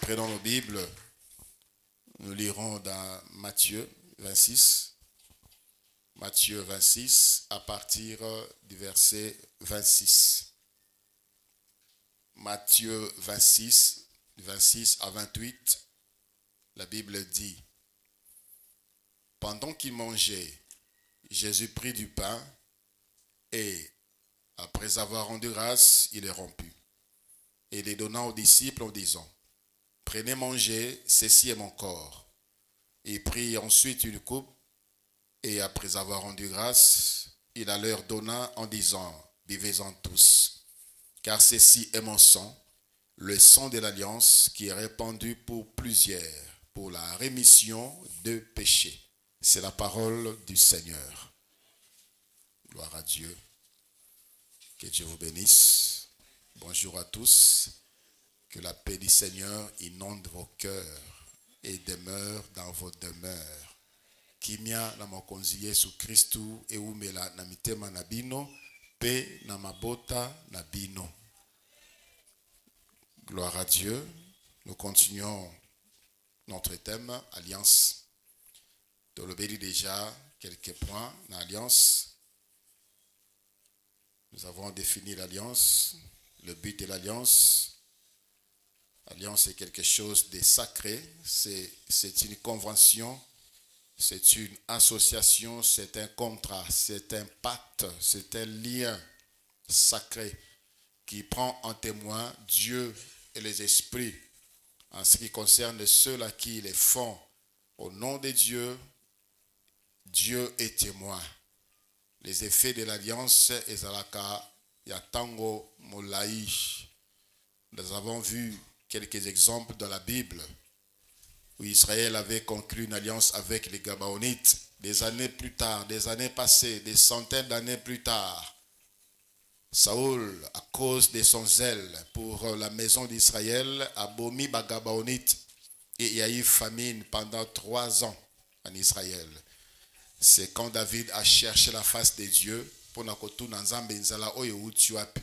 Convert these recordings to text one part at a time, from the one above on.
Prenons nos Bibles, nous lirons dans Matthieu 26. Matthieu 26 à partir du verset 26. Matthieu 26, 26 à 28, la Bible dit: Pendant qu'il mangeait, Jésus prit du pain et, après avoir rendu grâce, il les romput et les donna aux disciples en disant: Prenez, mangez, ceci est mon corps. Il prit ensuite une coupe et, après avoir rendu grâce, il la leur donna en disant: Buvez-en tous, car ceci est mon sang, le sang de l'alliance qui est répandu pour plusieurs, pour la rémission de péchés. C'est la parole du Seigneur. Gloire à Dieu. Que Dieu vous bénisse. Bonjour à tous. Que la paix du Seigneur inonde vos cœurs et demeure dans vos demeures. Kimia na mokonzi Yesu Kristu eumela na mitema na bino pe na mabota na bino. Gloire à Dieu. Nous continuons notre thème Alliance. De l'obéir déjà quelques points dans l'Alliance. Nous avons défini l'Alliance, le but de l'Alliance. L'Alliance est quelque chose de sacré, c'est une convention, c'est une association, c'est un contrat, c'est un pacte, c'est un lien sacré qui prend en témoin Dieu et les esprits en ce qui concerne ceux à qui ils les font. Au nom de Dieu, Dieu est témoin. Les effets de l'Alliance, ezalaka yatango molai. Nous avons vu quelques exemples dans la Bible où Israël avait conclu une alliance avec les Gabaonites des années plus tard, des années passées, des centaines d'années plus tard. Saoul, à cause de son zèle pour la maison d'Israël, a bomi les Gabaonites et il y a eu famine pendant 3 ans en Israël. C'est quand David a cherché la face de Dieu pour nakotuna nzambe nzala oyo utiwapi.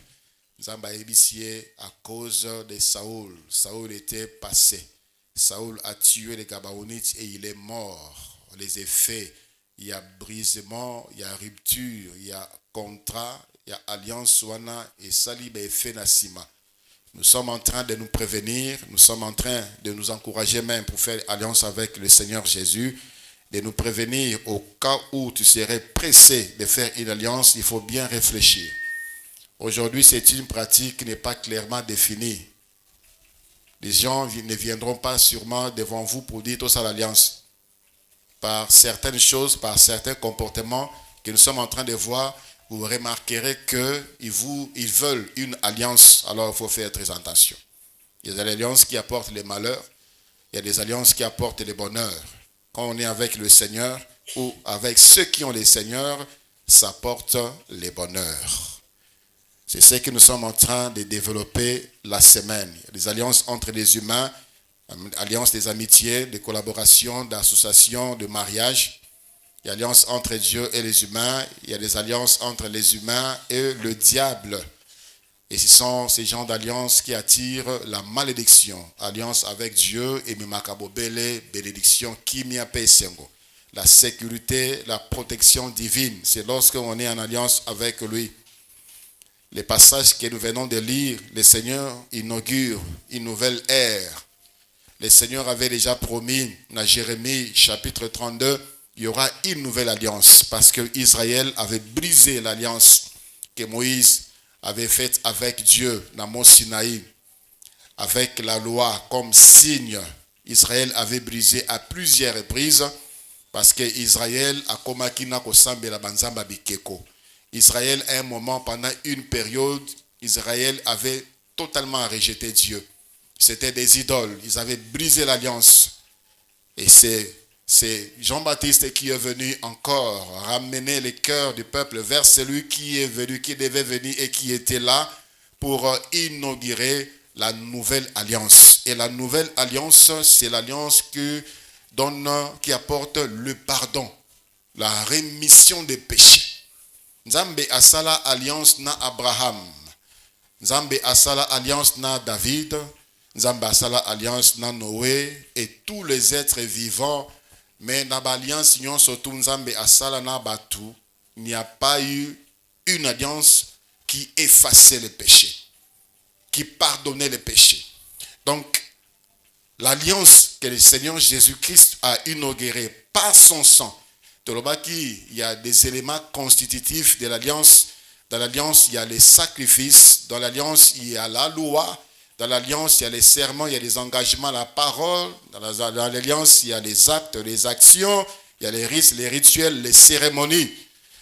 Nzamba ebisie à cause de Saoul. Saoul était passé. Saoul a tué les Gabaonites et il est mort. Les effets, il y a brisement, il y a rupture, il y a contrat, il y a alliance wana et salibe effet nasima. Nous sommes en train de nous prévenir, nous sommes en train de nous encourager même pour faire alliance avec le Seigneur Jésus, de nous prévenir au cas où tu serais pressé de faire une alliance, il faut bien réfléchir. Aujourd'hui, c'est une pratique qui n'est pas clairement définie. Les gens ne viendront pas sûrement devant vous pour dire tout ça l'alliance. Par certaines choses, par certains comportements que nous sommes en train de voir, vous remarquerez qu'ils veulent une alliance. Alors, il faut faire très attention. Il y a des alliances qui apportent le malheur. Il y a des alliances qui apportent le bonheur. Quand on est avec le Seigneur ou avec ceux qui ont le Seigneur, ça apporte le bonheur. C'est ce que nous sommes en train de développer la semaine. Les alliances entre les humains, alliances des amitiés, des collaborations, d'associations, de mariage. Il y a alliance entre Dieu et les humains. Il y a des alliances entre les humains et le diable. Et ce sont ces genres d'alliances qui attirent la malédiction. Alliance avec Dieu et Mimakabobele, bénédiction, Kimia Pesengo. La sécurité, la protection divine. C'est lorsque on est en alliance avec lui. Les passages que nous venons de lire, le Seigneur inaugure une nouvelle ère. Le Seigneur avait déjà promis dans Jérémie chapitre 32, il y aura une nouvelle alliance parce que Israël avait brisé l'alliance que Moïse avait faite avec Dieu dans Mont Sinaï. Avec la loi comme signe, Israël avait brisé à plusieurs reprises parce que Israël a komakina kosambe la banzamba bikeko. Israël, à un moment, pendant une période, Israël avait totalement rejeté Dieu. C'était des idoles. Ils avaient brisé l'alliance. Et c'est Jean-Baptiste qui est venu encore ramener le cœur du peuple vers celui qui est venu, qui devait venir et qui était là pour inaugurer la nouvelle alliance. Et la nouvelle alliance, c'est l'alliance qui apporte le pardon, la rémission des péchés. Nzambe asala alliance na Abraham. Nzambe asala alliance na David. Nzamba sala alliance na Noé et tous les êtres vivants, mais na ba alliance nyon surtout Nzambe asala na batu, il n'y a pas eu une alliance qui effaçait les péchés, qui pardonnait les péchés. Donc, l'alliance que le Seigneur Jésus-Christ a inaugurée par son sang, il y a des éléments constitutifs de l'alliance. Dans l'alliance, il y a les sacrifices. Dans l'alliance, il y a la loi. Dans l'alliance, il y a les serments, il y a les engagements, la parole. Dans l'alliance, il y a les actes, les actions. Il y a les rites, les rituels, les cérémonies.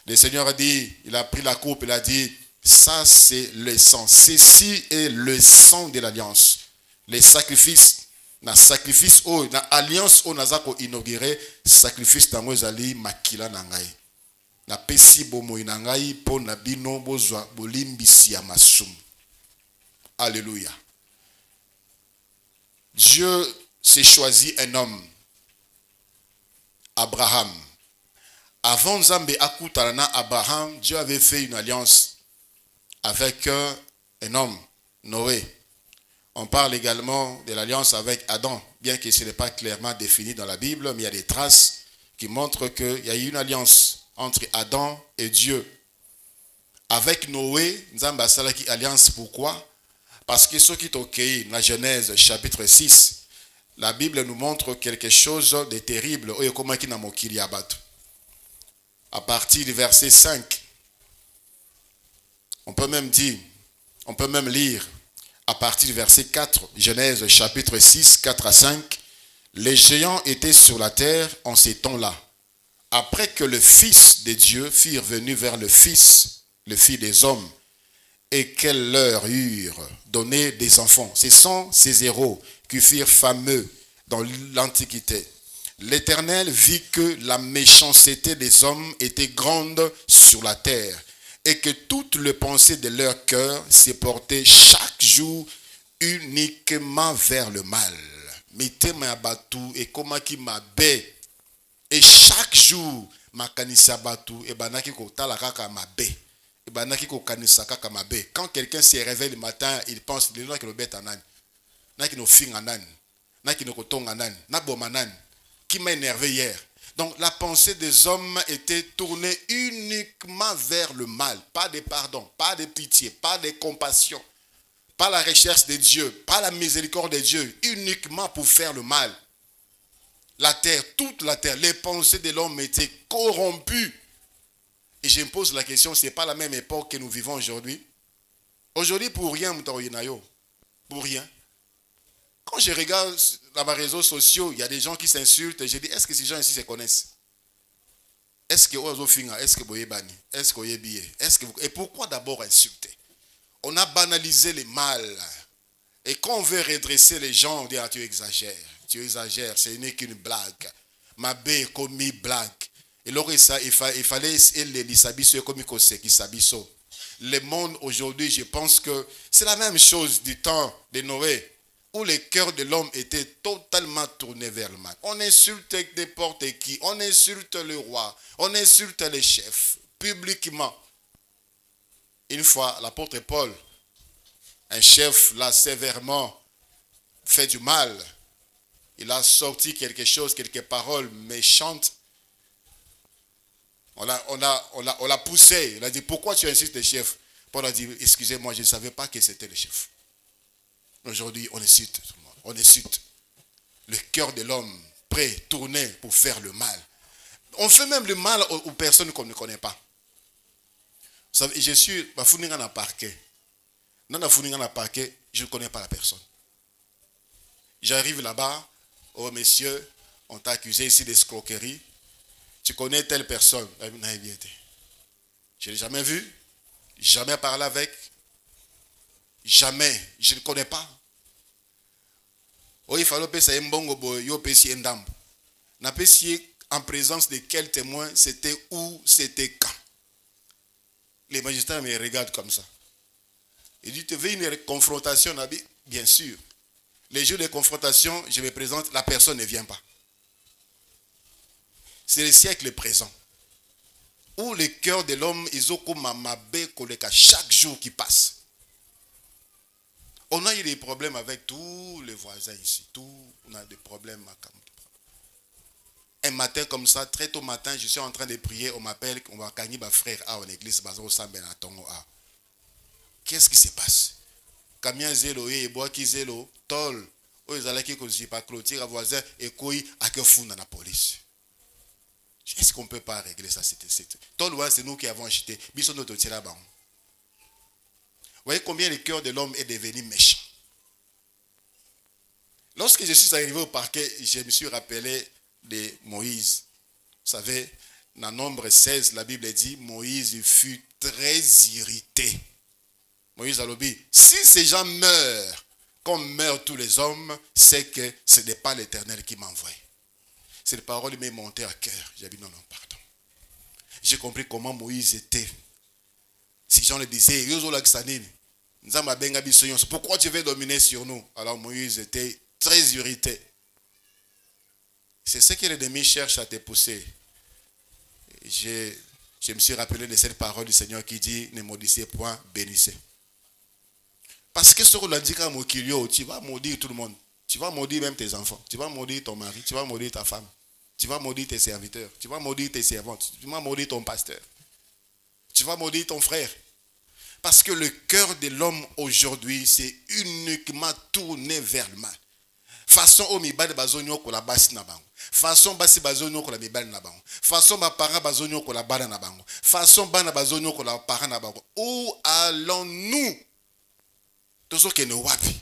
Le Seigneur a dit, il a pris la coupe, il a dit, ça c'est le sang. Ceci est le sang de l'alliance. Les sacrifices. Na sacrifice o na alliance o nazako inauguré sacrifice tango ezali makila na ngai na pesi bomoi na ngai po na bino bozwa bolimbisi ya masumu. Alléluia. Dieu s'est choisi un homme, Abraham. Avant Nzambe akutana na Abraham, Dieu avait fait une alliance avec un homme, Noé. On parle également de l'alliance avec Adam, bien que ce n'est pas clairement défini dans la Bible, mais il y a des traces qui montrent qu'il y a eu une alliance entre Adam et Dieu. Avec Noé, Nzambe asalaki alliance, pourquoi? Parce que ce qui est ok, la Genèse chapitre 6, la Bible nous montre quelque chose de terrible. À partir du verset 5, on peut même lire, à partir du verset 4, Genèse chapitre 6, 4 à 5, les géants étaient sur la terre en ces temps-là. Après que le Fils de Dieu fut revenu vers le Fils des hommes, et qu'elles leur eurent donné des enfants. Ce sont ces héros qui furent fameux dans l'Antiquité. L'Éternel vit que la méchanceté des hommes était grande sur la terre, et que toutes les pensées de leur cœur se portaient chaque jour uniquement vers le mal. Et chaque jour, quand quelqu'un se réveille le matin, il pense qui m'a énervé hier. Donc la pensée des hommes était tournée uniquement vers le mal. Pas de pardon, pas de pitié, pas de compassion, pas la recherche de Dieu, pas la miséricorde de Dieu, uniquement pour faire le mal. La terre, toute la terre, les pensées de l'homme étaient corrompues. Et je me pose la question, ce n'est pas la même époque que nous vivons aujourd'hui. Aujourd'hui, pour rien, pour rien. Quand je regarde dans les réseaux sociaux, il y a des gens qui s'insultent. Et je dis, est-ce que ces gens ici se connaissent? Est-ce que est-ce que est-ce que et pourquoi d'abord insulter? On a banalisé le mal. Et quand on veut redresser les gens, on dit, ah, tu exagères, ce n'est qu'une blague. Ma bé commis blague. Et là, il fallait le monde aujourd'hui, je pense que c'est la même chose du temps de Noé, où le cœur de l'homme était totalement tourné vers le mal. On insulte n'importe qui, on insulte le roi, on insulte les chefs, publiquement. Une fois, l'apôtre Paul, un chef l'a sévèrement fait du mal. Il a sorti quelque chose, quelques paroles méchantes. On l'a poussé. Il a dit, pourquoi tu insultes les chefs? Paul a dit, excusez-moi, je ne savais pas que c'était le chef. Aujourd'hui, on insulte tout le monde. On insulte. Le cœur de l'homme prêt, tourné pour faire le mal. On fait même le mal aux personnes qu'on ne connaît pas. Vous savez, je suis à Funinga parquet. Dans la Funinga parquet, je ne connais pas la personne. J'arrive là-bas, oh messieurs, on t'a accusé ici d'escroquerie. Tu connais telle personne? Je ne l'ai jamais vu, jamais parlé avec, jamais, je ne connais pas. Oh, il fallait payer un bongo, yo payer un dam. N'a payé en présence de quel témoin, c'était où, c'était quand. Les magistrats me regardent comme ça. Il dit, tu veux une confrontation, Nabi? Bien sûr. Les jours de confrontation, je me présente, la personne ne vient pas. C'est le siècle présent. Où le cœur de l'homme, ils ont comme un mabé chaque jour qui passe. On a eu des problèmes avec tous les voisins ici. On a des problèmes. Un matin comme ça, très tôt matin, je suis en train de prier. On m'appelle, on va gagner ma frère à l'église. Qu'est-ce qui se passe? Kamia zélo et bois qui zélo, tol. Ozalaki kozi pas clôture voisin et koi à que fond dans la police. Est-ce qu'on peut pas régler ça? Tol c'est nous qui avons acheté. Bison notre tira bang. Vous voyez combien le cœur de l'homme est devenu méchant. Lorsque je suis arrivé au parquet, je me suis rappelé de Moïse. Vous savez, dans Nombre 16, la Bible dit, Moïse fut très irrité. Moïse a dit, si ces gens meurent, comme meurent tous les hommes, c'est que ce n'est pas l'Éternel qui m'envoie. Cette parole m'est montée à cœur. J'ai dit, non, pardon. J'ai compris comment Moïse était. Si Jean le disait, pourquoi tu veux dominer sur nous? Alors Moïse était très irrité. C'est ce que l'ennemi cherche à te pousser. Je me suis rappelé de cette parole du Seigneur qui dit, ne maudissez point, bénissez. Parce que ce qu'on a dit à Mokilio, tu vas maudire tout le monde. Tu vas maudire même tes enfants. Tu vas maudire ton mari. Tu vas maudire ta femme. Tu vas maudire tes serviteurs. Tu vas maudire tes servantes. Tu vas maudire ton pasteur. Tu vas maudire ton frère. Parce que le cœur de l'homme aujourd'hui, c'est uniquement tourné vers le mal. Façon au mibal bazonyo ko la basi na bango. Façon basi bazonyo ko la mibal na bango. Façon ba parents bazonyo ko la bana na bango. Façon bana bazonyo ko la parents na bango. Où allons-nous? Toujours que nous wapi.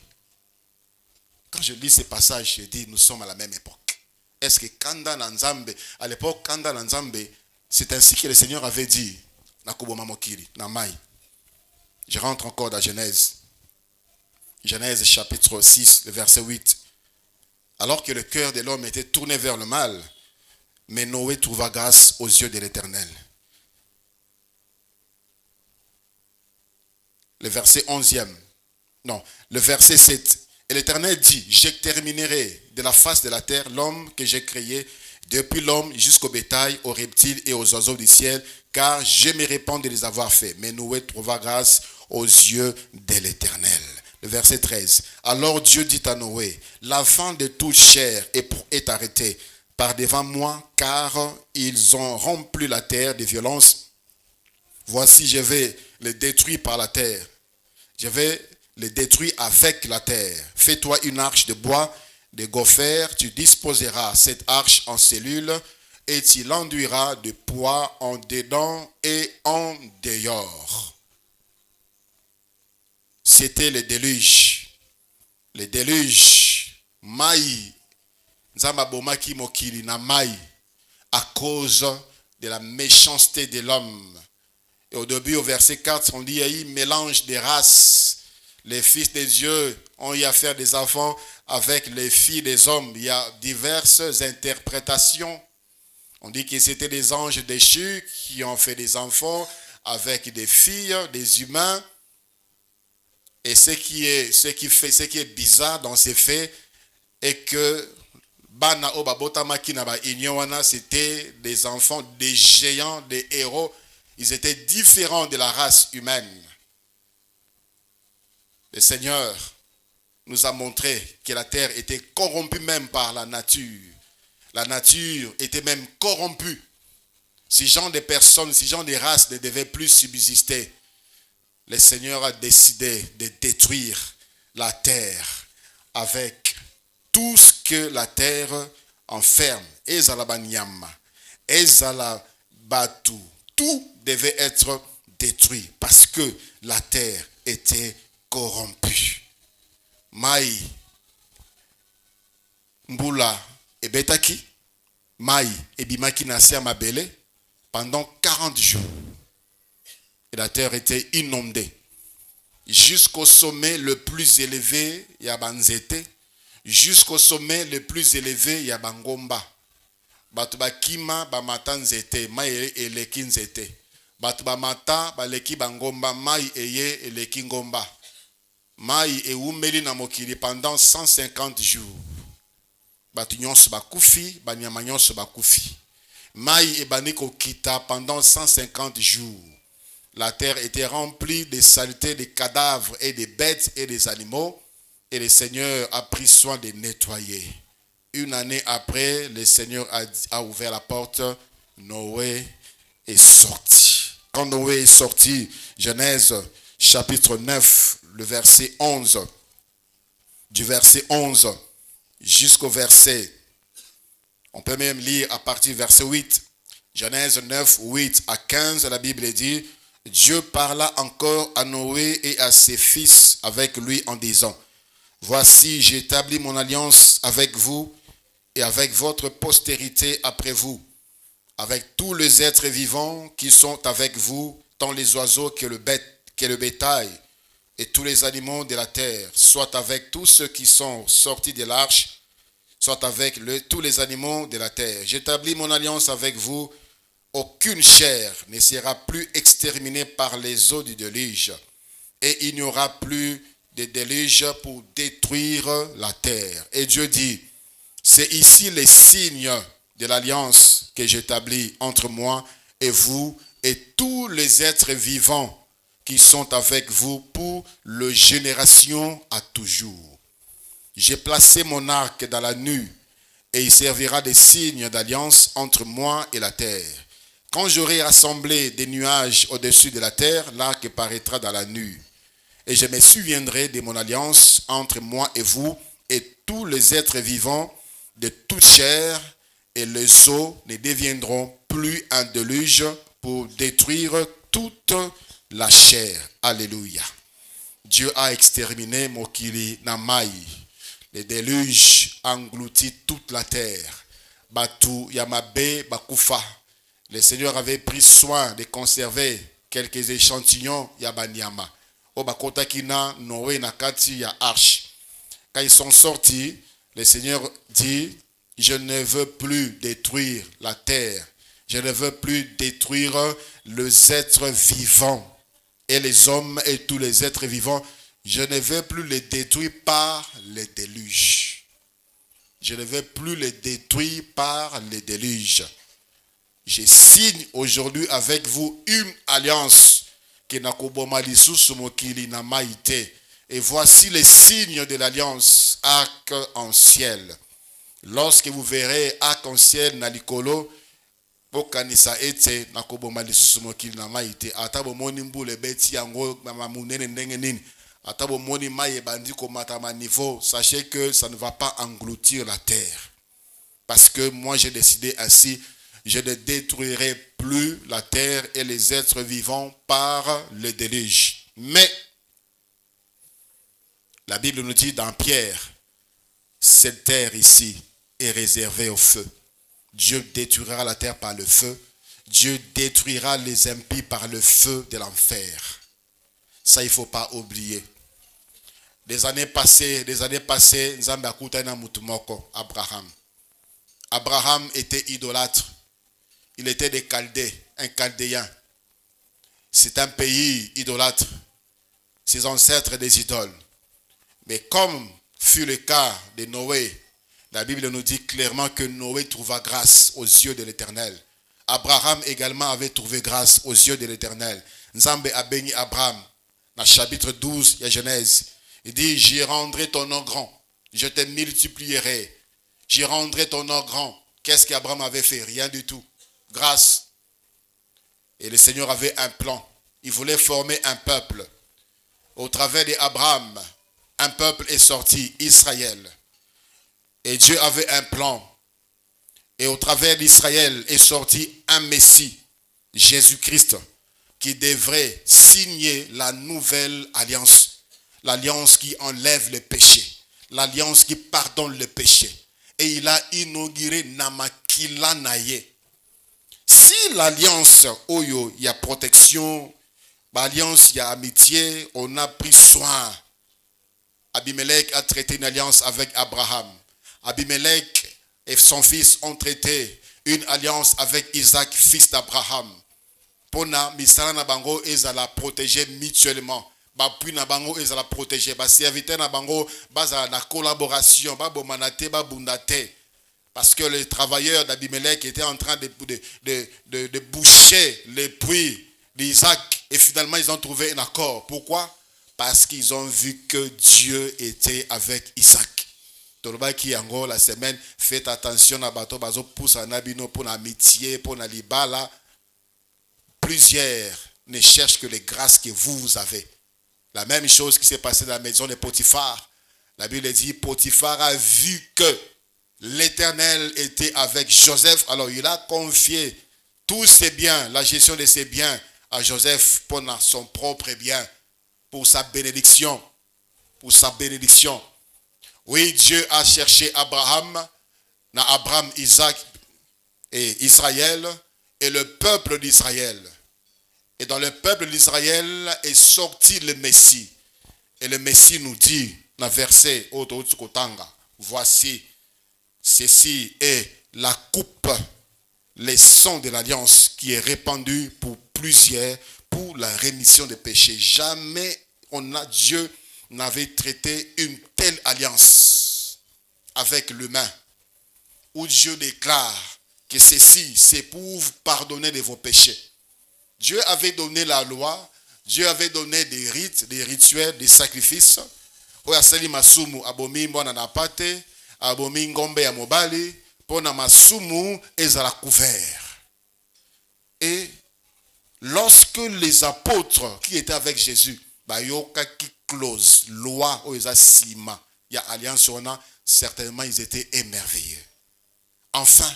Quand je lis ces passages, je dis nous sommes à la même époque. Est-ce que Kanda Nanzambe, à l'époque Kanda Nanzambe, c'est ainsi que le Seigneur avait dit Nakubo Mamokiri, Namai. Je rentre encore dans Genèse. Genèse chapitre 6, le verset 8. Alors que le cœur de l'homme était tourné vers le mal, mais Noé trouva grâce aux yeux de l'Éternel. Le verset 11e. Non, le verset 7. Et l'Éternel dit, j'exterminerai de la face de la terre l'homme que j'ai créé, depuis l'homme jusqu'au bétail, aux reptiles et aux oiseaux du ciel, car je me répands de les avoir faits. Mais Noé trouva grâce aux yeux de l'Éternel. Le verset 13. Alors Dieu dit à Noé, l'enfant de toute chair est arrêté par devant moi, car ils ont rempli la terre de violence. Voici, je vais les détruire par la terre. Je vais les détruire avec la terre. Fais-toi une arche de bois, de gopher. Tu disposeras cette arche en cellules et tu l'enduiras de poids en dedans et en dehors. C'était le déluge. Le déluge. Maï. Nzambabomaki mokili na maï. À cause de la méchanceté de l'homme. Et au début, au verset 4, on dit, il y a eu mélange des races. Les fils des dieux ont eu à faire des enfants avec les filles des hommes. Il y a diverses interprétations. On dit que c'était des anges déchus qui ont fait des enfants avec des filles, des humains. Et ce qui est bizarre dans ces faits est que Bana Obabota Makinaba Inyowana, c'était des enfants, des géants, des héros. Ils étaient différents de la race humaine. Le Seigneur nous a montré que la terre était corrompue même par la nature. La nature était même corrompue. Ce genre de personnes, ce genre de races ne devaient plus subsister. Le Seigneur a décidé de détruire la terre avec tout ce que la terre enferme. Ezalabanyama, Ezalabatu, tout devait être détruit parce que la terre était corrompue. Maï, Mbula et Betaki, Maï et Bimaki Nassia Mabele, pendant 40 jours. Et la terre était inondée. Jusqu'au sommet le plus élevé, Yabanzete. Jusqu'au sommet le plus élevé, Yabangomba. Batuba Kima, Bamata Nzete, Maï et Leki Nzete. Batuba Mata, Baleki Bangomba, Maï et Leki Ngomba. Maï et Umeli Namokiri pendant 150 jours. Batunyon Bakufi, Banyamanyon Bakufi. Maï et Baniko Kita pendant 150 jours. La terre était remplie de saletés, des cadavres et des bêtes et des animaux. Et le Seigneur a pris soin de nettoyer. Une année après, le Seigneur a ouvert la porte. Noé est sorti. Quand Noé est sorti, Genèse chapitre 9, le verset 11, du verset 11 jusqu'au verset, on peut même lire à partir du verset 8, Genèse 9, 8 à 15, la Bible dit, Dieu parla encore à Noé et à ses fils avec lui en disant, voici, j'établis mon alliance avec vous et avec votre postérité après vous, avec tous les êtres vivants qui sont avec vous, tant les oiseaux que le bétail et tous les animaux de la terre, soit avec tous ceux qui sont sortis de l'arche, soit avec tous les animaux de la terre. J'établis mon alliance avec vous, aucune chair ne sera plus exterminée par les eaux du déluge, et il n'y aura plus de déluge pour détruire la terre. Et Dieu dit, c'est ici les signes de l'alliance que j'établis entre moi et vous et tous les êtres vivants qui sont avec vous pour les générations à toujours. J'ai placé mon arc dans la nue et il servira de signe d'alliance entre moi et la terre. Quand j'aurai rassemblé des nuages au-dessus de la terre, l'arc paraîtra dans la nue. Et je me souviendrai de mon alliance entre moi et vous et tous les êtres vivants de toute chair, et les eaux ne deviendront plus un déluge pour détruire toute la chair. Alléluia. Dieu a exterminé Mokili Namai. Le déluge a englouti toute la terre. Batu Yamabe Bakufa. Le Seigneur avait pris soin de conserver quelques échantillons Yabanyama. Obakota Kina Noé Nakati Ya Arche. Quand ils sont sortis, le Seigneur dit, je ne veux plus détruire la terre. Je ne veux plus détruire les êtres vivants. Et les hommes et tous les êtres vivants, je ne veux plus les détruire par les déluges. Je ne veux plus les détruire par les déluges. Je signe aujourd'hui avec vous une alliance. Et voici les signes de l'alliance, arc-en-ciel. Lorsque vous verrez arc-en-ciel na likolo, bokanisa ete nakoboma lisusu mokili na mai te. Ata bomoni mbule beti yango mamunene ndenge nini. Ata bomoni mai ebandi komata ma niveau, sachez que ça ne va pas engloutir la terre. Parce que moi j'ai décidé ainsi, je ne détruirai plus la terre et les êtres vivants par le déluge. Mais la Bible nous dit dans Pierre, cette terre ici est réservée au feu. Dieu détruira la terre par le feu. Dieu détruira les impies par le feu de l'enfer. Ça, il ne faut pas oublier. Des années passées, Nzambe akutana mutu moko, Abraham. Abraham était idolâtre. Il était des Chaldées, un Chaldéen. C'est un pays idolâtre. Ses ancêtres des idoles. Mais comme fut le cas de Noé, la Bible nous dit clairement que Noé trouva grâce aux yeux de l'Éternel. Abraham également avait trouvé grâce aux yeux de l'Éternel. Nzambe a béni Abraham. Dans le chapitre 12, il y a Genèse. Il dit, j'y rendrai ton nom grand. Je te multiplierai. J'y rendrai ton nom grand. Qu'est-ce qu'Abraham avait fait? Rien du tout. Grâce. Et le Seigneur avait un plan. Il voulait former un peuple. Au travers d'Abraham, un peuple est sorti, Israël. Et Dieu avait un plan. Et au travers d'Israël est sorti un Messie, Jésus-Christ, qui devrait signer la nouvelle alliance. L'alliance qui enlève le péché. L'alliance qui pardonne le péché. Et il a inauguré Namakila Naye. Si l'alliance, Oyo, il y a protection, l'alliance, il y a amitié, on a pris soin. Abimelech a traité une alliance avec Abraham. Abimelech et son fils ont traité une alliance avec Isaac, fils d'Abraham. Pona misala na bango ezala protéger mutuellement. Bapui na bango ezala protéger. Ba serviteur na bango bazala na collaboration, ba bomanate ba bundate. Parce que les travailleurs d'Abimelech étaient en train de boucher les puits d'Isaac Et finalement, ils ont trouvé un accord. Pourquoi? Parce qu'ils ont vu que Dieu était avec Isaac. Tolobaki yango la semaine, faites attention à bateau bazo pousse en abino pour l'amitié, pour la libala. Plusieurs ne cherchent que les grâces que vous avez. La même chose qui s'est passée dans la maison de Potiphar. La Bible dit, Potiphar a vu que l'Éternel était avec Joseph. Alors il a confié tous ses biens, la gestion de ses biens à Joseph pour son propre bien, pour sa bénédiction. Pour sa bénédiction. Oui, Dieu a cherché Abraham, Isaac et Israël, et le peuple d'Israël. Et dans le peuple d'Israël est sorti le Messie. Et le Messie nous dit, dans le verset, voici, ceci est la coupe, les sang de l'alliance qui est répandu pour plusieurs, pour la rémission des péchés. Jamais Dieu n'avait traité une telle alliance avec l'humain, où Dieu déclare que ceci, c'est pour vous pardonner de vos péchés. Dieu avait donné la loi, Dieu avait donné des rites, des rituels, des sacrifices. Oyasali masumu abomi mwana na pate, abomi ngombe ya mobali, pona masumu ezala couvert. Et lorsque les apôtres qui étaient avec Jésus, bayoka qui close, loi oza sima, il y a alliance ona, certainement ils étaient émerveillés. Enfin,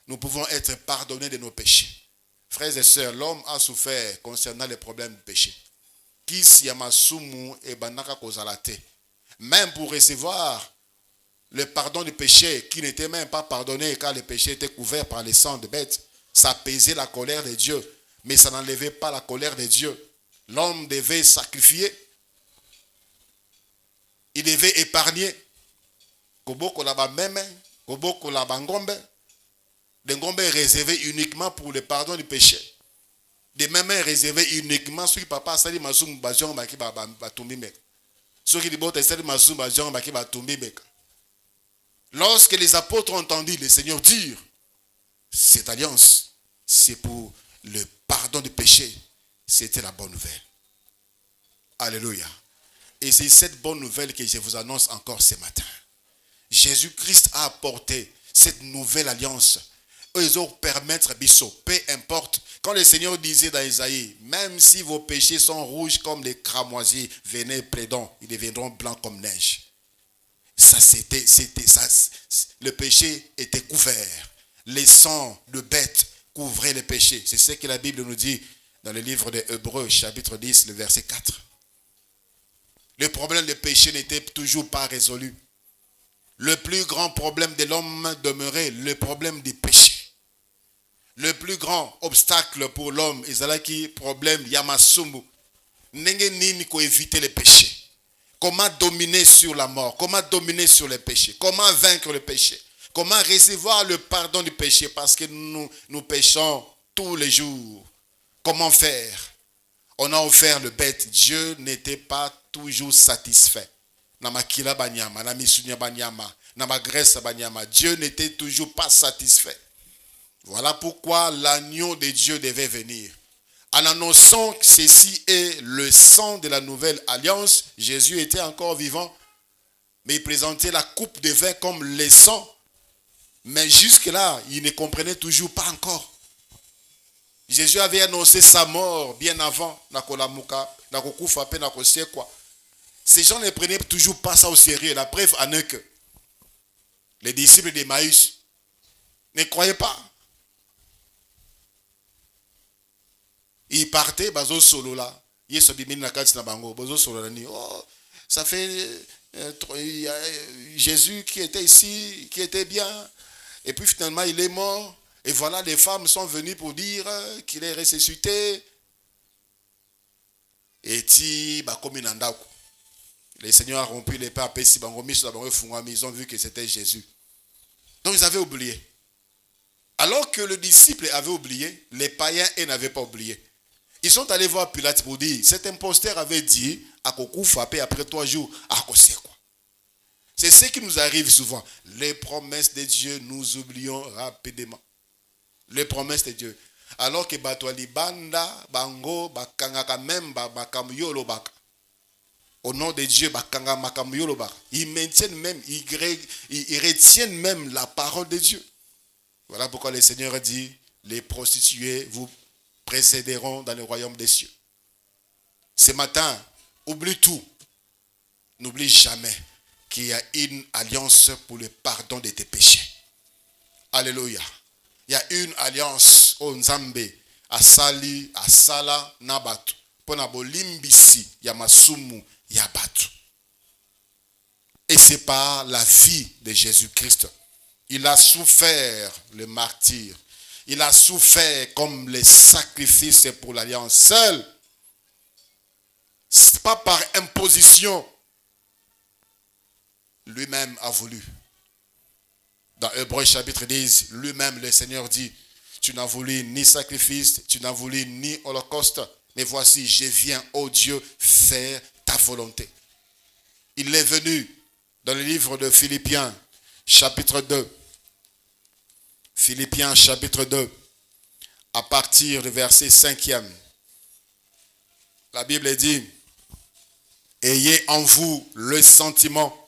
nous pouvons être pardonnés de nos péchés. Frères et sœurs, l'homme a souffert concernant les problèmes de péché. Même pour recevoir le pardon du péché qui n'était même pas pardonné car le péché était couvert par le sang de bête, ça pesait la colère de Dieu, mais ça n'enlevait pas la colère de Dieu. L'homme devait sacrifier, il devait épargner. Koboko laba meme, koboko laba ngombe. Les ngombe est réservé uniquement pour le pardon du péché. Des mêmes est réservé uniquement ceux qui papa sali masum bajon baki batumbi mek. Ceux qui dibote sali masum bajon baki batumbi mek. Lorsque les apôtres ont entendu le Seigneur dire, cette alliance, c'est pour le pardon du péché, c'était la bonne nouvelle. Alléluia. Et c'est cette bonne nouvelle que je vous annonce encore ce matin. Jésus-Christ a apporté cette nouvelle alliance. Ils ont permettre biso, peu importe. Quand le Seigneur disait dans Isaïe, même si vos péchés sont rouges comme les cramoisis, venez près-d'eux, ils deviendront blancs comme neige. Ça, c'était ça. Le péché était couvert. Les sangs de bêtes couvraient les péchés. C'est ce que la Bible nous dit dans le livre des Hébreux, chapitre 10, le verset 4. Le problème du péché n'était toujours pas résolu. Le plus grand problème de l'homme demeurait le problème du péché. Le plus grand obstacle pour l'homme, ezalaki problème yamasumu. Nenge nini ko éviter les péchés. Comment dominer sur la mort? Comment dominer sur les péchés? Comment vaincre le péché? Comment recevoir le pardon du péché? Parce que nous péchons tous les jours. Comment faire? On a offert le bête. Dieu n'était pas toujours satisfait. Namakila banyama, namisunya banyama, namagresse banyama. Dieu n'était toujours pas satisfait. Voilà pourquoi l'agneau de Dieu devait venir. En annonçant que ceci est le sang de la nouvelle alliance, Jésus était encore vivant, mais il présentait la coupe de vin comme le sang. Mais jusque-là, il ne comprenait toujours pas encore. Jésus avait annoncé sa mort bien avant. Ces gens ne prenaient toujours pas ça au sérieux. La preuve en est que les disciples d'Emmaüs ne croyaient pas. Il partait, bazo solo là. Oh, ça fait Jésus qui était ici, qui était bien. Et puis finalement, il est mort. Et voilà, les femmes sont venues pour dire qu'il est ressuscité. Et le Seigneur a rompu les pains, ils ont vu que c'était Jésus. Donc ils avaient oublié. Alors que le disciple avait oublié, les païens n'avaient pas oublié. Ils sont allés voir Pilate pour dire, cet imposteur avait dit, à Kokou frappé après 3 jours, à Kossé quoi. C'est ce qui nous arrive souvent. Les promesses de Dieu, nous oublions rapidement. Les promesses de Dieu. Alors que bato libanda bango bakangaka même makambo yo lobaka. Au nom de Dieu, bakanga makambo yo lobaka. Ils maintiennent même, ils retiennent même la parole de Dieu. Voilà pourquoi le Seigneur dit, les prostituées vous précéderont dans le royaume des cieux. Ce matin, oublie tout. N'oublie jamais qu'il y a une alliance pour le pardon de tes péchés. Alléluia. Il y a une alliance au Nzambe, asali, asala, nabatu. Pona bolimbisi, ya masumu, ya batu. Et c'est par la vie de Jésus-Christ. Il a souffert le martyre. Il a souffert comme les sacrifices pour l'alliance seule. C'est pas par imposition. Lui-même a voulu. Dans Hébreux chapitre 10, lui-même le Seigneur dit, tu n'as voulu ni sacrifice, tu n'as voulu ni holocauste, mais voici, je viens, ô Dieu, faire ta volonté. Il est venu dans le livre de Philippiens, chapitre 2. Philippiens, chapitre 2, à partir du verset 5e. La Bible dit, ayez en vous le sentiment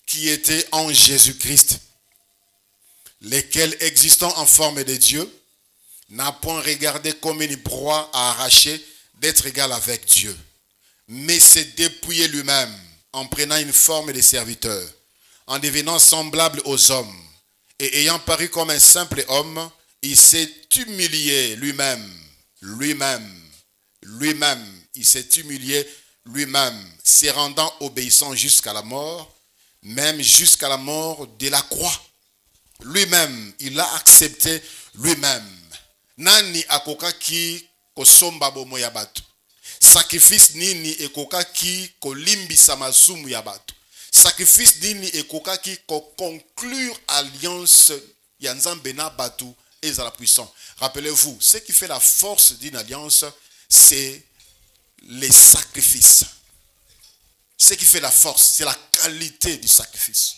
qui était en Jésus-Christ, lequel, existant en forme de Dieu, n'a point regardé comme une proie à arracher d'être égal avec Dieu, mais s'est dépouillé lui-même en prenant une forme de serviteur, en devenant semblable aux hommes, et ayant paru comme un simple homme, il s'est humilié lui-même, il s'est humilié lui-même, se rendant obéissant jusqu'à la mort, même jusqu'à la mort de la croix. Lui-même, il a accepté lui-même. Nani akokaki kosomba bomo ya batu. Sacrifice nini ekokaki kolimbisa masumu ya batu. Sacrifice nini ekokaki ko conclure alliance ya Nzambe na batu ezala puissant. Rappelez-vous, ce qui fait la force d'une alliance, c'est les sacrifices. Ce qui fait la force, c'est la qualité du sacrifice.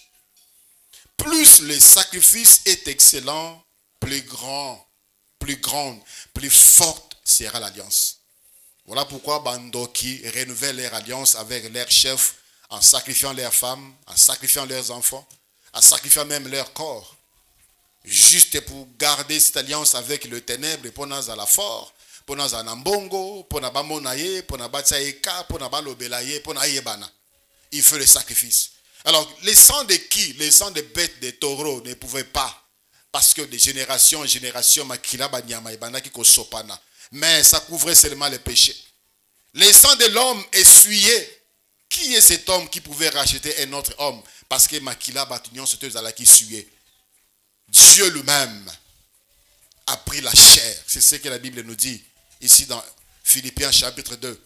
Plus le sacrifice est excellent, plus grande, plus forte sera l'alliance. Voilà pourquoi Bandoki renouvelle leur alliance avec leurs chefs en sacrifiant leurs femmes, en sacrifiant leurs enfants, en sacrifiant même leur corps. Juste pour garder cette alliance avec le ténèbre, pour nous à la fort, pour nous à Nambongo, pour nous à Monaye, pour nous à Batsaïka, pour nous à Lobelaye, pour nous à Yebana. Il fait le sacrifice. Alors, les sangs de qui? Les sangs de bêtes, de taureaux ne pouvaient pas. Parce que de génération en génération, Makila Banyama Ibana qui Kosopana. Mais ça couvrait seulement les péchés. Les sangs de l'homme essuyés. Qui est cet homme qui pouvait racheter un autre homme? Parce que Makila Batignon, c'était Zala qui suyait. Dieu lui-même a pris la chair. C'est ce que la Bible nous dit ici dans Philippiens chapitre 2.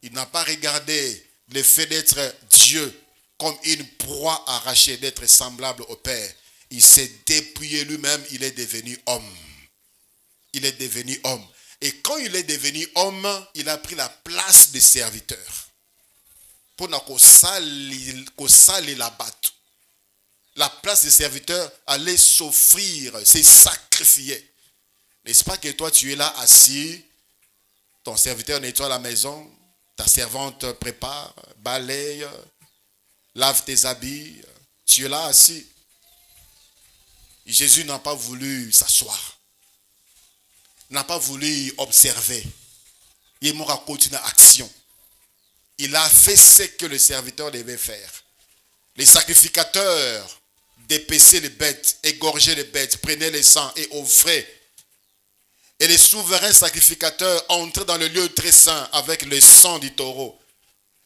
Il n'a pas regardé le fait d'être Dieu comme une proie arrachée, d'être semblable au Père. Il s'est dépouillé lui-même, il est devenu homme. Il est devenu homme. Et quand il est devenu homme, il a pris la place de serviteur. Pour ne la battre. La place de serviteur allait s'offrir, c'est sacrifier. N'est-ce pas que toi tu es là assis, ton serviteur nettoie la maison, ta servante prépare, balaye, lave tes habits, tu es là assis. Jésus n'a pas voulu s'asseoir, n'a pas voulu observer. Il m'a continué l'action. Il a fait ce que le serviteur devait faire. Les sacrificateurs dépêchaient les bêtes, égorgeaient les bêtes, prenaient le sang et offraient. Et les souverains sacrificateurs entraient dans le lieu très saint avec le sang du taureau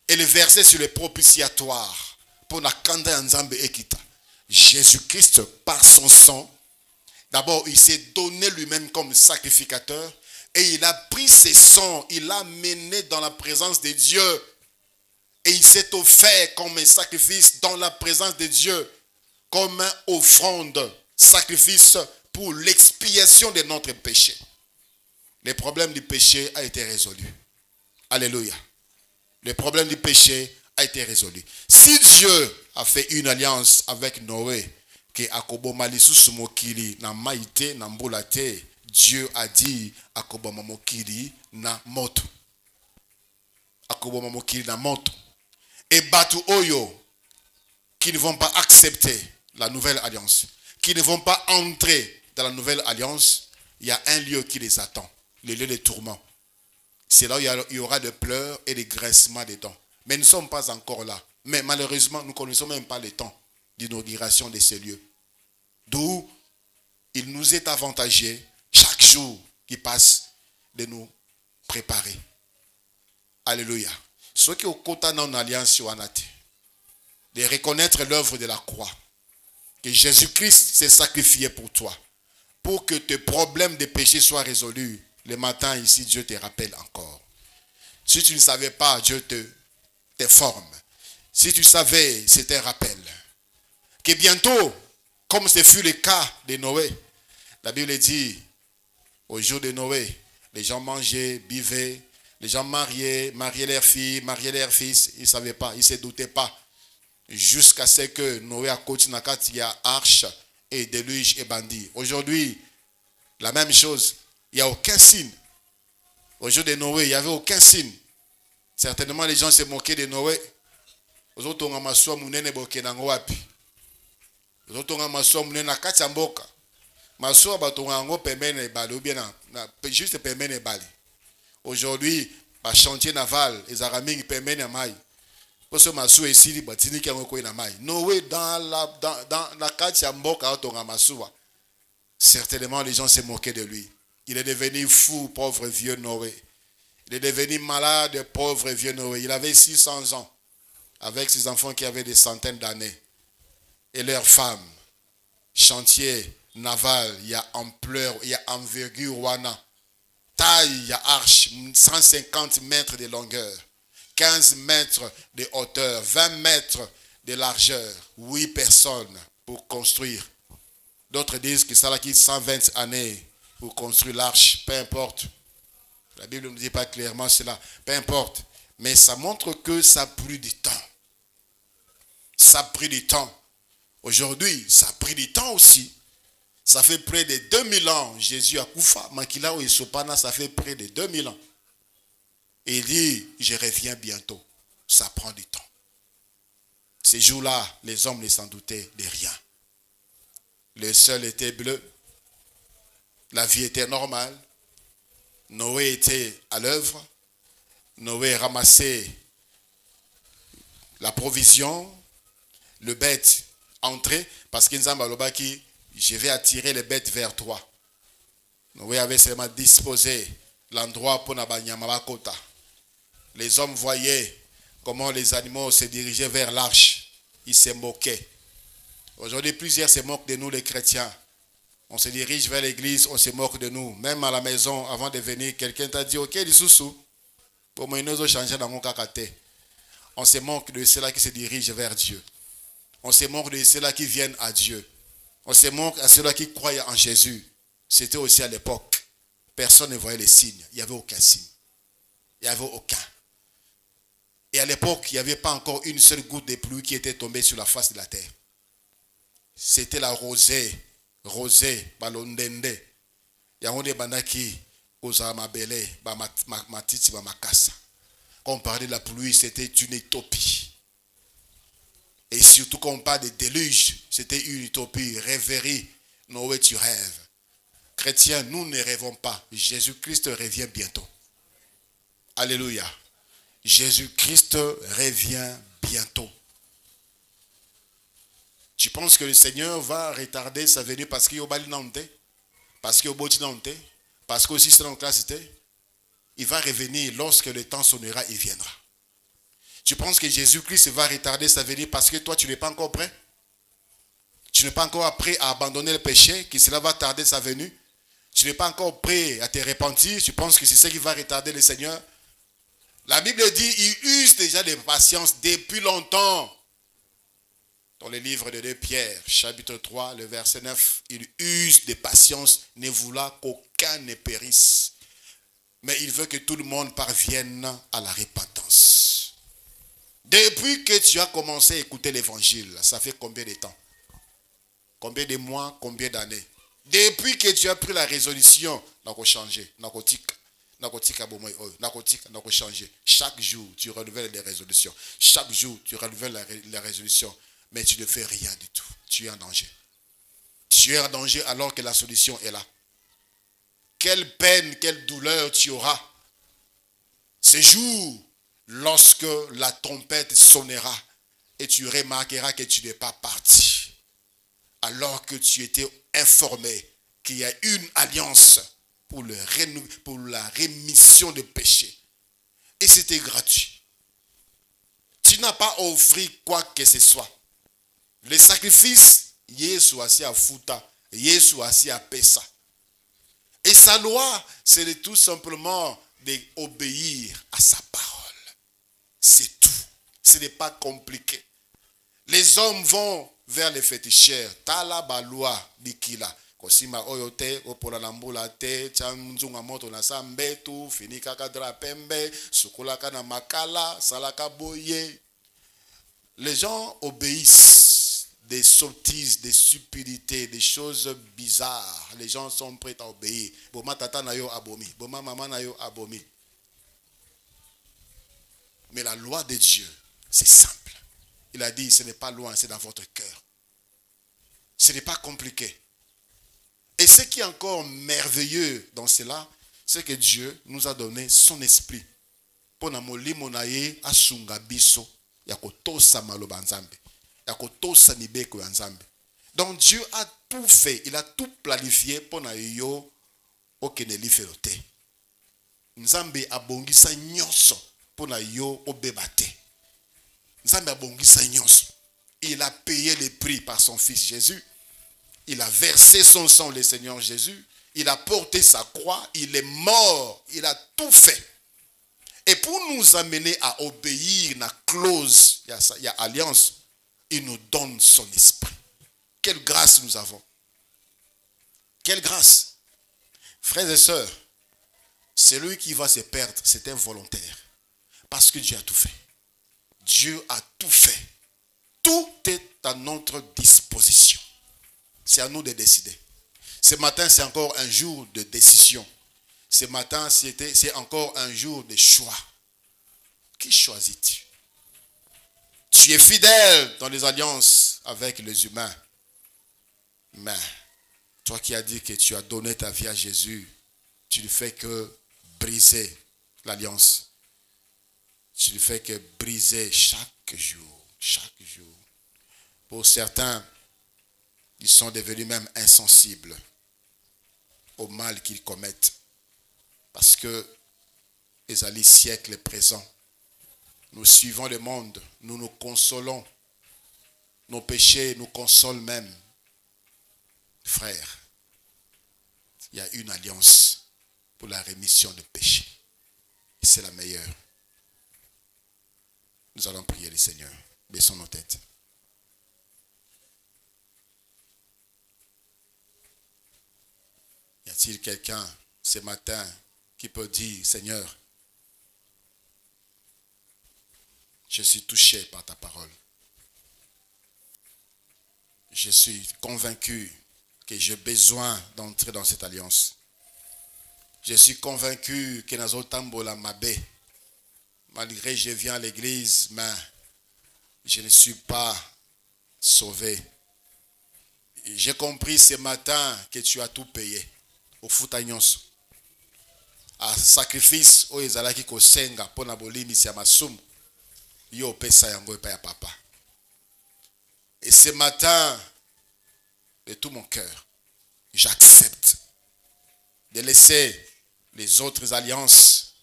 et le versaient sur le propitiatoire pour la kanda nzambe ekita. Jésus-Christ, par son sang, d'abord il s'est donné lui-même comme sacrificateur et il a pris ses sangs, il l'a mené dans la présence de Dieu et il s'est offert comme un sacrifice dans la présence de Dieu, comme une offrande, sacrifice pour l'expiation de notre péché. Le problème du péché a été résolu. Alléluia. Le problème du péché a été résolu. Si Dieu a fait une alliance avec Noé, que akobo malisusu mokili na maite na mbulate Dieu a dit à Kobamamokiri na moto. À Kobamamokiri na moto. Et Batu Oyo, qui ne vont pas accepter la nouvelle alliance, qui ne vont pas entrer dans la nouvelle alliance, il y a un lieu qui les attend, le lieu des tourments. C'est là où il y aura des pleurs et des graissements des dents. Mais nous ne sommes pas encore là. Mais malheureusement, nous ne connaissons même pas le temps d'inauguration de ces lieux. D'où il nous est avantagé, chaque jour qui passe, de nous préparer. Alléluia. Ceux qui ont côté en alliance sur Anate, de reconnaître l'œuvre de la croix, que Jésus-Christ s'est sacrifié pour toi, pour que tes problèmes de péché soient résolus. Le matin ici, Dieu te rappelle encore. Si tu ne savais pas, Dieu te forme. Si tu savais, c'est un rappel. Que bientôt, comme ce fut le cas de Noé, la Bible dit, au jour de Noé, les gens mangeaient, buvaient, les gens mariaient leurs filles, mariaient leurs fils. Ils ne savaient pas, ils ne se doutaient pas. Jusqu'à ce que Noé a continué à il y a arche et déluge et bandit. Aujourd'hui, la même chose. Il n'y a aucun signe. Au jour de Noé, il n'y avait aucun signe. Certainement, les gens se moquaient de Noé. Aux autres, on a masua munene boke na ngwapi. Aux autres, on a masua munene na kachamboka. Masua batonga ngo pemene bali ou bien juste pemene bali. Aujourd'hui, par chantier naval, les Araméens pemene mai. Parce que masua ici, batini qui a ngoko na mai. Noé dans la kachamboka otonga masua. Certainement, les gens se moquaient de lui. Il est devenu fou, pauvre vieux Noé. Il est devenu malade, pauvre vieux Noé. Il avait 600 ans, avec ses enfants qui avaient des centaines d'années. Et leurs femmes. Chantier naval, il y a ampleur, il y a envergure, wana. Taille, il y a arche, 150 mètres de longueur, 15 mètres de hauteur, 20 mètres de largeur. 8 personnes pour construire. D'autres disent que ça a quitté 120 années pour construire l'arche, peu importe. La Bible ne dit pas clairement cela, peu importe. Mais ça montre que ça a pris du temps. Ça a pris du temps. Aujourd'hui, ça a pris du temps aussi. Ça fait près de 2000 ans. Jésus a Koufa, Makila ou Isopana, ça fait près de 2000 ans. Et il dit, je reviens bientôt. Ça prend du temps. Ces jours-là, les hommes ne s'en doutaient de rien. Le ciel était bleu. La vie était normale. Noé était à l'œuvre. Noé ramassait la provision. Le bête entrait parce qu'il nous dit, je vais attirer les bêtes vers toi. Noé avait seulement disposé l'endroit pour Nabanyamabakota. Les hommes voyaient comment les animaux se dirigeaient vers l'arche. Ils se moquaient. Aujourd'hui, plusieurs se moquent de nous, les chrétiens. On se dirige vers l'église, on se moque de nous. Même à la maison, avant de venir, quelqu'un t'a dit, ok, les sous-sous. Pour moi, nous changer dans mon cacaté. On se moque de ceux-là qui se dirigent vers Dieu. On se moque de ceux-là qui viennent à Dieu. On se moque à ceux-là qui croient en Jésus. C'était aussi à l'époque. Personne ne voyait les signes. Il n'y avait aucun signe. Il n'y avait aucun. Et à l'époque, il n'y avait pas encore une seule goutte de pluie qui était tombée sur la face de la terre. C'était la rosée, balondende. Yahonde bandaki, ozama bele, matiti, makasa. Quand on parlait de la pluie, c'était une utopie. Et surtout quand on parle de déluge, c'était une utopie. Rêverie, Noé, tu rêves. Chrétiens, nous ne rêvons pas. Jésus-Christ revient bientôt. Alléluia. Jésus-Christ revient bientôt. Tu penses que le Seigneur va retarder sa venue parce qu'il y a Bali Nante, parce qu'il y a Boti Nante, parce que aussi c'est dans la classe, il va revenir lorsque le temps sonnera, il viendra. Tu penses que Jésus-Christ va retarder sa venue parce que toi tu n'es pas encore prêt? Tu n'es pas encore prêt à abandonner le péché, que cela va tarder sa venue? Tu n'es pas encore prêt à te repentir? Tu penses que c'est ça qui va retarder le Seigneur? La Bible dit, il use déjà de patience depuis longtemps. Dans le livre de 2 Pierre, chapitre 3, le verset 9, il use de patience, ne voulant qu'aucun ne périsse. Mais il veut que tout le monde parvienne à la repentance. Depuis que tu as commencé à écouter l'évangile, ça fait combien de temps? Combien de mois, combien d'années? Depuis que tu as pris la résolution, tu as changé. Changer. Chaque jour, tu renouvelles les résolutions. Chaque jour, tu renouvelles les résolutions. Mais tu ne fais rien du tout. Tu es en danger. Tu es en danger alors que la solution est là. Quelle peine, quelle douleur tu auras. Ce jour, lorsque la trompette sonnera et tu remarqueras que tu n'es pas parti. Alors que tu étais informé qu'il y a une alliance pour la rémission de péché. Et c'était gratuit. Tu n'as pas offert quoi que ce soit. Les sacrifices, Yesu assis à Fouta, Yesu assis à Pessa. Et sa loi, c'est tout simplement d'obéir à sa parole. C'est tout. Ce n'est pas compliqué. Les hommes vont vers les féticheurs. Tala balua bikila. Kosima oyote, opola lambula te, chamzunga moto na sambetu, finika kadra pembe, sukulaka na makala, salaka boye. Les gens obéissent des sottises, des stupidités, des choses bizarres. Les gens sont prêts à obéir. Boma tata na yo abomi, boma maman na yo abomi. Mais la loi de Dieu, c'est simple. Il a dit, ce n'est pas loin, c'est dans votre cœur. Ce n'est pas compliqué. Et ce qui est encore merveilleux dans cela, c'est que Dieu nous a donné son esprit. Pour na molimo na ye asunga biso ya kotosa maloba nzambe, ya kotosa mibeko ya nzambe. Donc Dieu a tout fait, il a tout planifié pour na yo okeneli ferote. Nzambe abongisa nyonso pour na yo obebate. Nzambe abongisa nyonso. Il a payé le prix par son fils Jésus. Il a versé son sang, le Seigneur Jésus. Il a porté sa croix. Il est mort. Il a tout fait. Et pour nous amener à obéir à la clause, il y a alliance, il nous donne son esprit. Quelle grâce nous avons. Quelle grâce. Frères et sœurs, celui qui va se perdre, c'est involontaire. Parce que Dieu a tout fait. Dieu a tout fait. Tout est à notre disposition. C'est à nous de décider. Ce matin, c'est encore un jour de décision. Ce matin, c'est encore un jour de choix. Qui choisis-tu? Tu es fidèle dans les alliances avec les humains. Mais toi qui as dit que tu as donné ta vie à Jésus, tu ne fais que briser l'alliance. Tu ne fais que briser chaque jour. Chaque jour. Pour certains, ils sont devenus même insensibles au mal qu'ils commettent. Parce que les alliés siècles présents, nous suivons le monde, nous nous consolons. Nos péchés nous consolent même. Frères, il y a une alliance pour la rémission de péchés. Et c'est la meilleure. Nous allons prier le Seigneur. Baissons nos têtes. Y a-t-il quelqu'un ce matin qui peut dire, Seigneur, je suis touché par ta parole. Je suis convaincu que j'ai besoin d'entrer dans cette alliance. Je suis convaincu que dans Otambola Mabé, malgré que je viens à l'église, mais je ne suis pas sauvé. J'ai compris ce matin que tu as tout payé. Au futanyonso. A sacrifice o ezalaki kosenga pona bolimi sia masumu. Yo pesa yango epa ya papa. Et ce matin, de tout mon cœur, j'accepte de laisser les autres alliances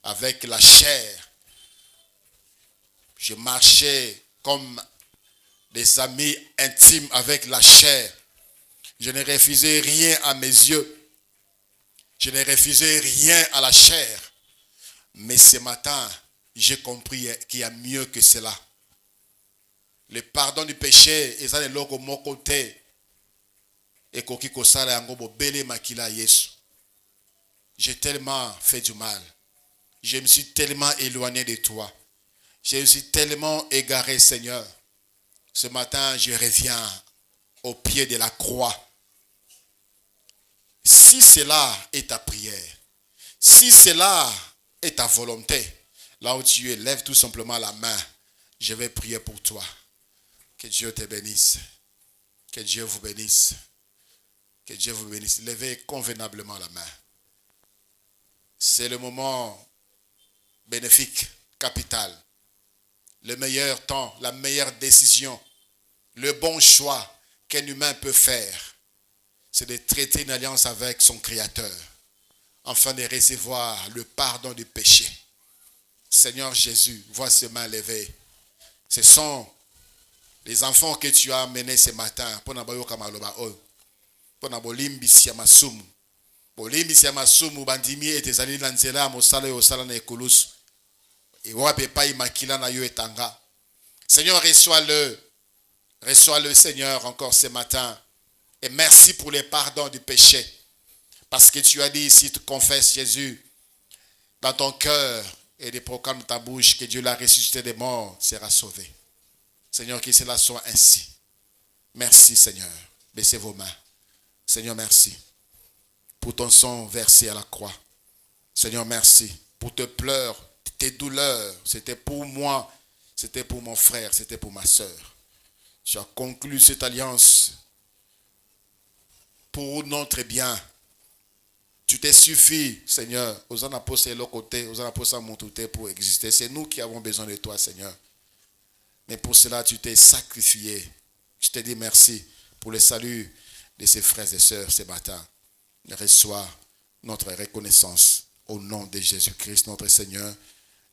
avec la chair. Je marchais comme des amis intimes avec la chair. Je ne refusais rien à mes yeux. Je ne refusais rien à la chair. Mais ce matin, j'ai compris qu'il y a mieux que cela. Le pardon du péché, et ça est là au mon côté. Et koki kosala yango bobele makila Yesu. J'ai tellement fait du mal. Je me suis tellement éloigné de toi. Je me suis tellement égaré, Seigneur. Ce matin, je reviens au pied de la croix. Si cela est ta prière, si cela est ta volonté, là où tu es, lève tout simplement la main. Je vais prier pour toi. Que Dieu te bénisse. Que Dieu vous bénisse. Que Dieu vous bénisse. Levez convenablement la main. C'est le moment bénéfique, capital. Le meilleur temps, la meilleure décision, le bon choix qu'un humain peut faire, c'est de traiter une alliance avec son Créateur, afin de recevoir le pardon du péché. Seigneur Jésus, vois ces mains levées. Ce sont les enfants que tu as amenés ce matin pour nabayoka maloba oyo. Pour nabolimbisi ya masumu. Bolimbisi ya masumu bandimi etezali na nzela ya mosala yo sala na ekulusu. Ewape pa imakila na yo etanga. Seigneur, reçois-le. Reçois-le, Seigneur, encore ce matin. Et merci pour les pardons du péché. Parce que tu as dit, si tu confesses Jésus dans ton cœur et de proclames ta bouche que Dieu l'a ressuscité des morts, sera sauvé. Seigneur, que cela soit ainsi. Merci, Seigneur. Baissez vos mains. Seigneur, merci pour ton sang versé à la croix. Seigneur, merci pour tes pleurs, tes douleurs. C'était pour moi, c'était pour mon frère, c'était pour ma soeur. Tu as conclu cette alliance pour notre bien. Tu t'es suffi, Seigneur. Osana posé l'autre côté, osana posé mon côté pour exister. C'est nous qui avons besoin de toi, Seigneur. Mais pour cela, tu t'es sacrifié. Je te dis merci pour le salut de ces frères et sœurs ce matin. Reçois notre reconnaissance au nom de Jésus-Christ, notre Seigneur.